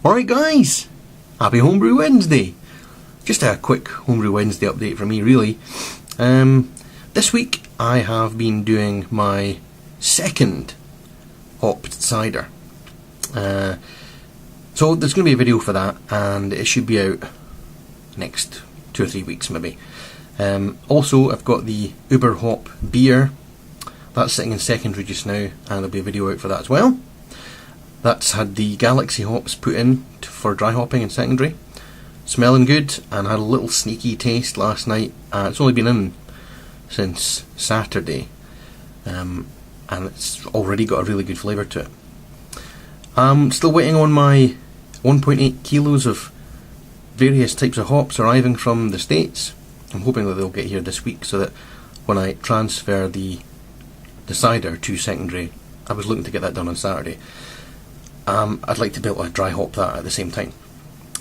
Alright guys, happy Homebrew Wednesday. Just a quick Homebrew Wednesday update from me really. This week I have been doing my second hopped cider. So there's going to be a video for that and it should be out next 2 or 3 weeks maybe. Also I've got the Uber Hop beer. That's sitting in secondary just now and there'll be a video out for that as well. That's had the Galaxy hops put in for dry hopping in secondary. Smelling good and had a little sneaky taste last night. It's only been in since Saturday and it's already got a really good flavour to it. I'm still waiting on my 1.8 kilos of various types of hops arriving from the States. I'm hoping that they'll get here this week so that when I transfer the cider to secondary, I was looking to get that done on Saturday. I'd like to be able to dry hop that at the same time.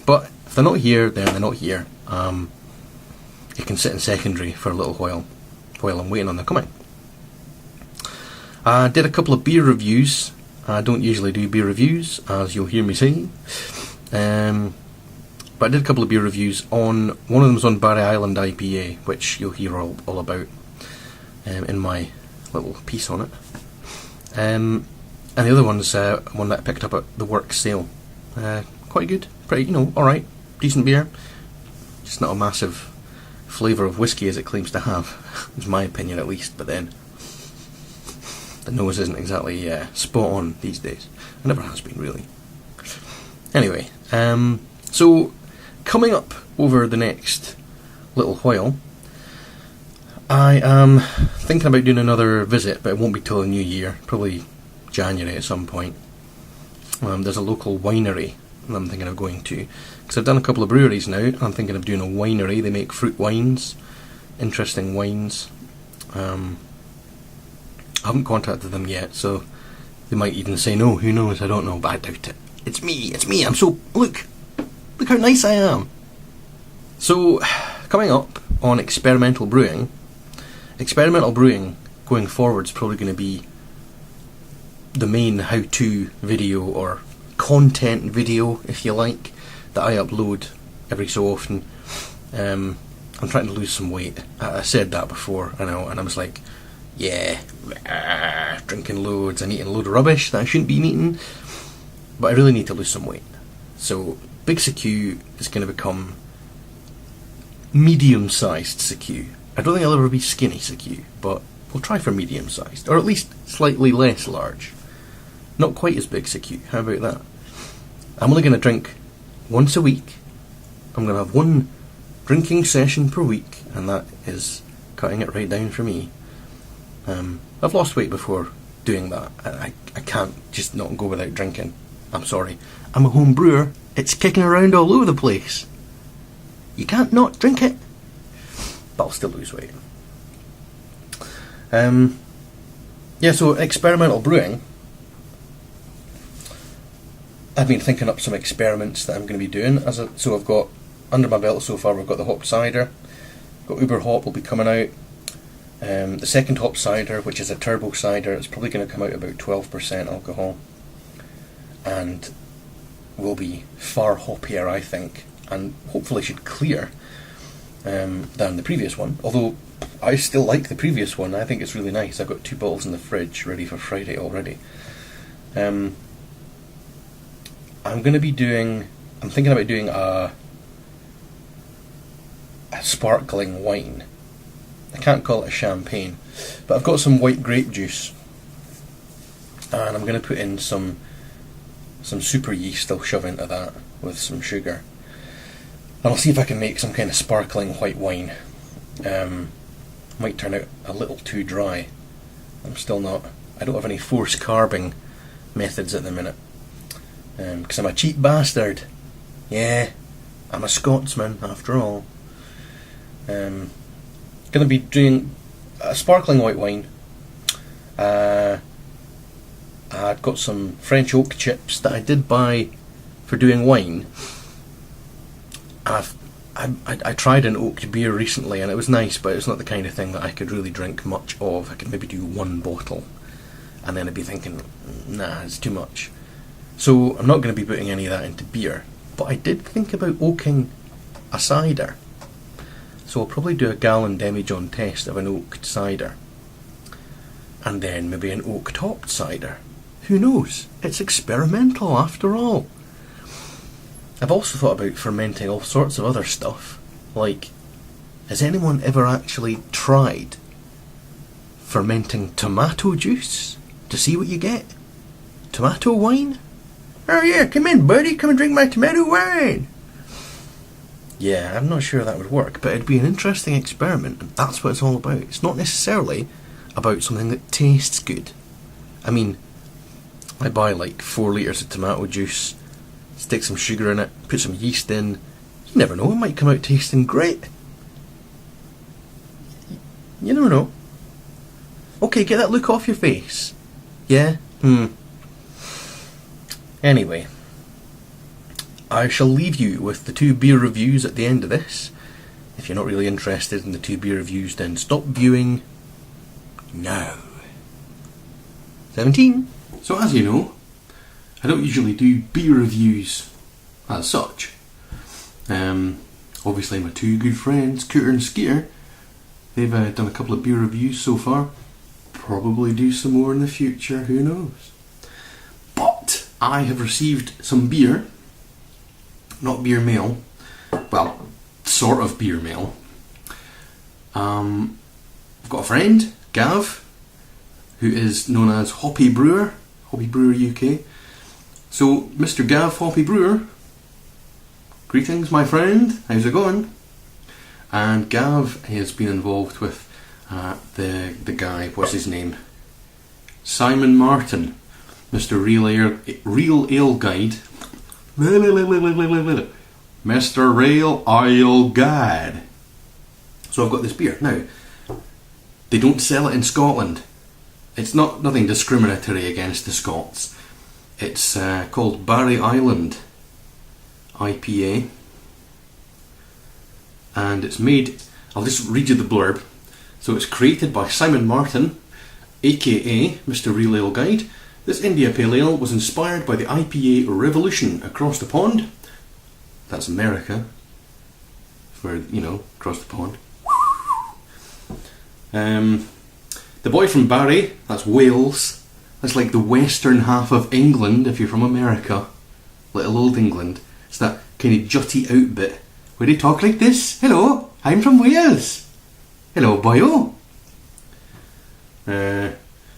But if they're not here, then they're not here. It can sit in secondary for a little while I'm waiting on them coming. I did a couple of beer reviews. I don't usually do beer reviews, as you'll hear me say. But I did a couple of beer reviews on, one of them was on Barry Island IPA, which you'll hear all about in my little piece on it. And the other one's one that I picked up at the work sale. Quite good, pretty, alright, decent beer. Just not a massive flavour of whiskey as it claims to have, is my opinion at least, but then the nose isn't exactly spot on these days. It never has been really. Anyway, so coming up over the next little while, I am thinking about doing another visit, but it won't be till the new year, probably January at some point. There's a local winery that I'm thinking of going to, because I've done a couple of breweries now, and I'm thinking of doing a winery. They make fruit wines, interesting wines. I haven't contacted them yet, so they might even say no, who knows, I don't know, but I doubt it. It's me, I'm so, look how nice I am. So, coming up on experimental brewing going forward is probably going to be the main how-to video or content video, if you like, that I upload every so often. I'm trying to lose some weight. I said that before, I know, and I was like, yeah, drinking loads and eating a load of rubbish that I shouldn't be eating, but I really need to lose some weight. So Big CQ is going to become medium-sized CQ. I don't think I'll ever be skinny CQ, but we'll try for medium-sized, or at least slightly less large. Not quite as big CQ, how about that? I'm only going to drink once a week. I'm going to have one drinking session per week, and that is cutting it right down for me. I've lost weight before doing that. I can't just not go without drinking. I'm sorry. I'm a home brewer. It's kicking around all over the place. You can't not drink it. But I'll still lose weight. Yeah, so experimental brewing. I've been thinking up some experiments that I'm going to be doing. So I've got, under my belt so far, we've got the hop cider. Got Uber Hop will be coming out. The second hop cider, which is a turbo cider, it's probably going to come out about 12% alcohol. And will be far hoppier, I think. And hopefully should clear than the previous one. Although I still like the previous one. I think it's really nice. I've got 2 bottles in the fridge ready for Friday already. I'm thinking about doing a sparkling wine. I can't call it a champagne, but I've got some white grape juice, and I'm going to put in some super yeast. I'll shove into that with some sugar, and I'll see if I can make some kind of sparkling white wine. Might turn out a little too dry. I don't have any force carbing methods at the minute. Because I'm a cheap bastard. Yeah, I'm a Scotsman after all. Going to be doing a sparkling white wine. I've got some French oak chips that I did buy for doing wine. I tried an oak beer recently and it was nice, but it's not the kind of thing that I could really drink much of. I could maybe do 1 bottle and then I'd be thinking, nah, it's too much. So I'm not going to be putting any of that into beer, but I did think about oaking a cider. So I'll probably do a gallon demijohn test of an oaked cider. And then maybe an oak topped cider. Who knows? It's experimental after all. I've also thought about fermenting all sorts of other stuff. Like, has anyone ever actually tried fermenting tomato juice to see what you get? Tomato wine? Oh yeah, come in buddy, come and drink my tomato wine. Yeah, I'm not sure that would work, but it'd be an interesting experiment, and that's what it's all about. It's not necessarily about something that tastes good. I mean, I buy like 4 litres of tomato juice, stick some sugar in it, put some yeast in. You never know, it might come out tasting great. You never know. Okay, get that look off your face. Yeah? Anyway, I shall leave you with the 2 beer reviews at the end of this. If you're not really interested in the 2 beer reviews, then stop viewing now. 17. So as you know, I don't usually do beer reviews as such. Obviously my 2 good friends, Cooter and Skeeter, they've done a couple of beer reviews so far. Probably do some more in the future, who knows. But I have received some beer, not beer mail, well, sort of beer mail. I've got a friend, Gav, who is known as Hobby Brewer UK. So, Mr. Gav Hobby Brewer, greetings my friend, how's it going? And Gav has been involved with the guy, what's his name? Simon Martin, Mr. Real Ale Guide. Mr. Real Ale Guide. So I've got this beer. Now, they don't sell it in Scotland. It's nothing discriminatory against the Scots. It's called Barry Island IPA. And it's made, I'll just read you the blurb. So it's created by Simon Martin, aka Mr. Real Ale Guide. This India Pale Ale was inspired by the IPA revolution across the pond. That's America. For, across the pond. The boy from Barry, that's Wales. That's like the western half of England if you're from America. Little old England. It's that kind of jutty out bit where they talk like this. Hello, I'm from Wales. Hello, boyo.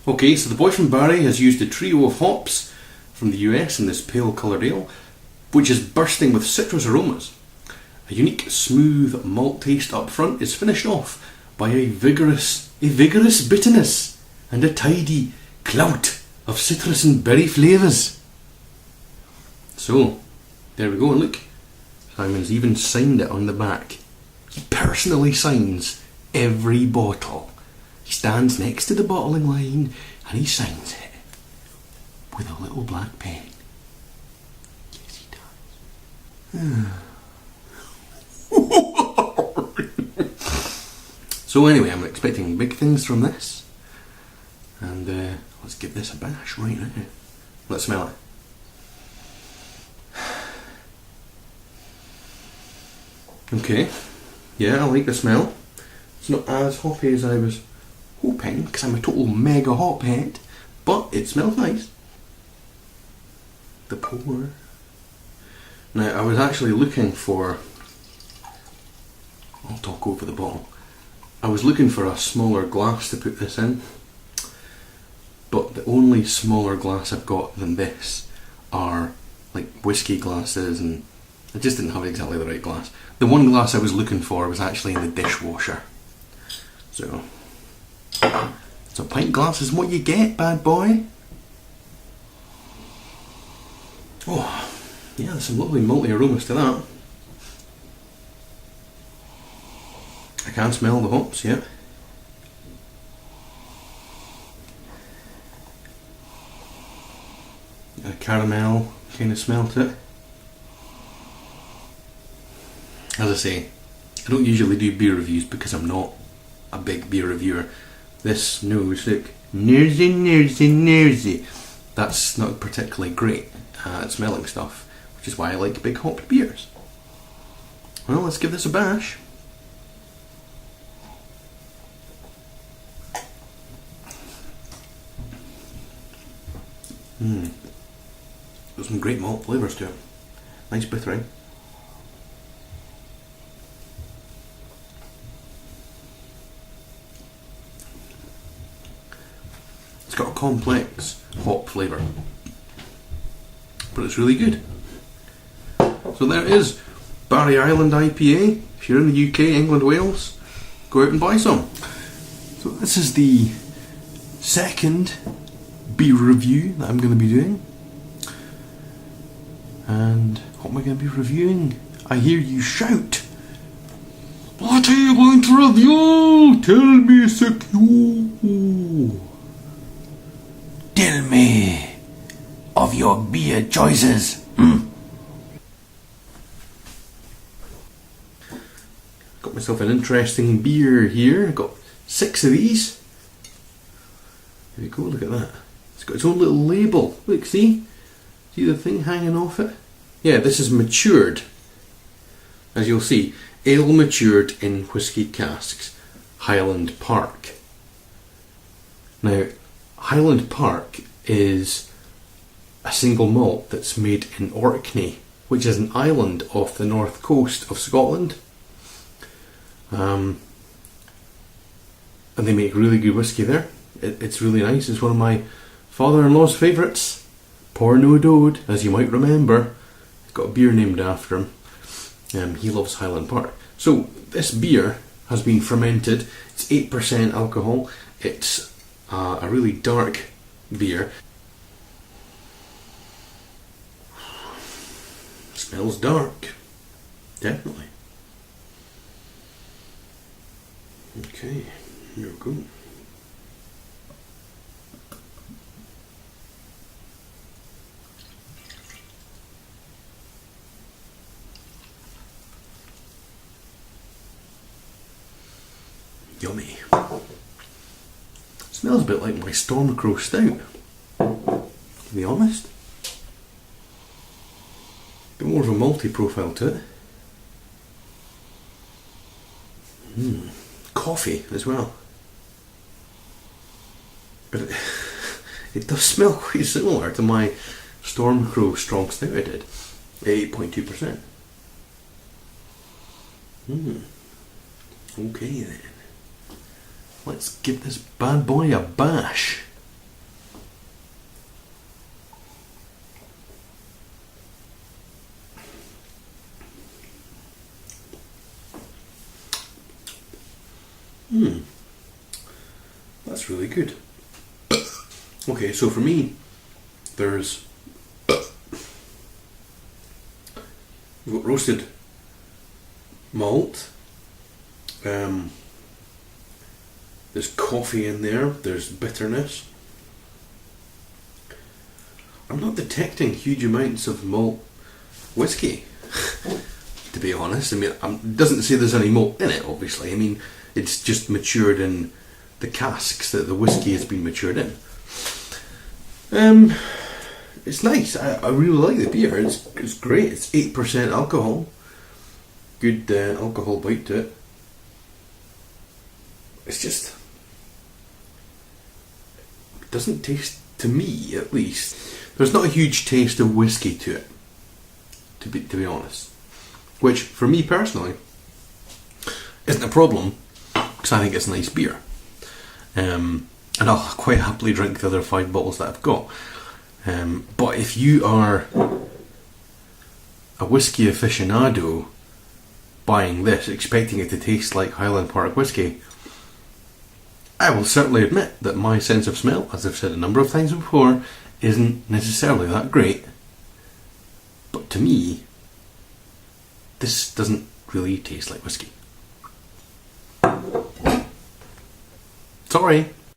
Okay, so the boy from Barry has used a trio of hops from the US in this pale coloured ale, which is bursting with citrus aromas. A unique, smooth malt taste up front is finished off by a vigorous bitterness and a tidy clout of citrus and berry flavours. So, there we go, and look, Simon's even signed it on the back. He personally signs every bottle. He stands next to the bottling line and he signs it with a little black pen. Yes, he does. So anyway, I'm expecting big things from this. And let's give this a bash right now. Let's smell it. Okay, yeah, I like the smell. It's not as hoppy as I was hoping, because I'm a total mega hophead, but it smells nice. The pour. Now, I was actually looking for... I'll talk over the bottle. I was looking for a smaller glass to put this in, but the only smaller glass I've got than this are like whiskey glasses, and I just didn't have exactly the right glass. The one glass I was looking for was actually in the dishwasher. So a pint glass is what you get, bad boy. Oh, yeah, there's some lovely malty aromas to that. I can smell the hops, yeah. A caramel kind of smell to it. As I say, I don't usually do beer reviews because I'm not a big beer reviewer. This nose, look, nosy. That's not particularly great. at smelling stuff, which is why I like big hopped beers. Well, let's give this a bash. Got some great malt flavours to it. Nice bittering. It's got a complex hop flavour, but it's really good. So there it is, Barry Island IPA. If you're in the UK, England, Wales, go out and buy some. So this is the second beer review that I'm going to be doing. And what am I going to be reviewing? I hear you shout. What are you going to review? Tell me, Secure. Tell me of your beer choices. Got myself an interesting beer here. I've got 6 of these. There you go, look at that. It's got its own little label. Look, see? See the thing hanging off it? Yeah, this is matured. As you'll see, ale matured in whisky casks. Highland Park. Now, Highland Park is a single malt that's made in Orkney, which is an island off the north coast of Scotland. And they make really good whisky there. It's really nice. It's one of my father-in-law's favourites. Porno Dode, as you might remember. He's got a beer named after him. He loves Highland Park. So this beer has been fermented. It's 8% alcohol. It's a really dark beer. Smells dark. Definitely. Okay, here we go. Yummy. Smells a bit like my Stormcrow Stout, to be honest. Bit more of a malty profile to it. Coffee as well. But it does smell quite similar to my Stormcrow Strong Stout I did. 8.2%. Okay then. Let's give this bad boy a bash. That's really good. Okay, so for me, there's we've got roasted malt. There's coffee in there. There's bitterness. I'm not detecting huge amounts of malt whiskey, to be honest. I mean, it doesn't say there's any malt in it, obviously. I mean, it's just matured in the casks that the whiskey has been matured in. It's nice. I really like the beer. It's great. It's 8% alcohol. Good alcohol bite to it. It's just, it doesn't taste, to me at least, there's not a huge taste of whiskey to it, to be honest, which for me personally isn't a problem, because I think it's a nice beer, and I'll quite happily drink the other 5 bottles that I've got. But if you are a whiskey aficionado buying this expecting it to taste like Highland Park whiskey, I will certainly admit that my sense of smell, as I've said a number of times before, isn't necessarily that great. But to me, this doesn't really taste like whiskey. Sorry.